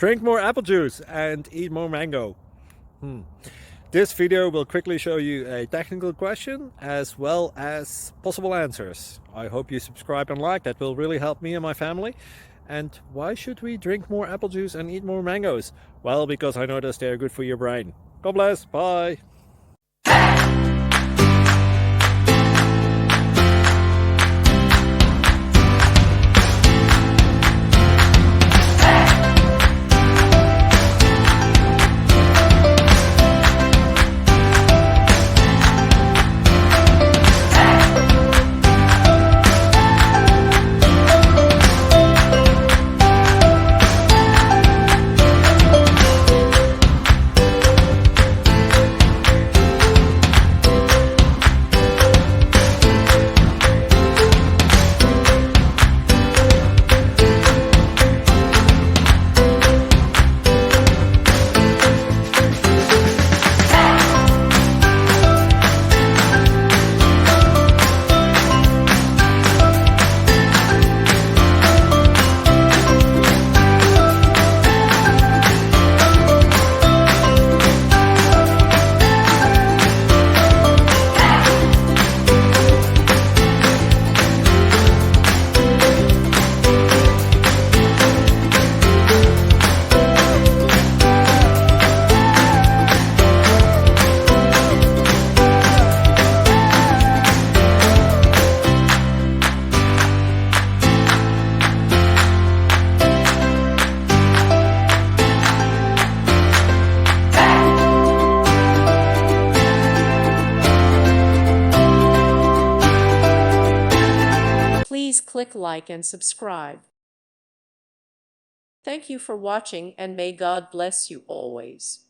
Drink more apple juice and eat more mango. This video will quickly show you a technical question as well as possible answers. I hope you subscribe and like, that will really help me and my family. And why should we drink more apple juice and eat more mangoes? Well, because I noticed they're good for your brain. God bless, bye! Please click like and subscribe. Thank you for watching, and may God bless you always.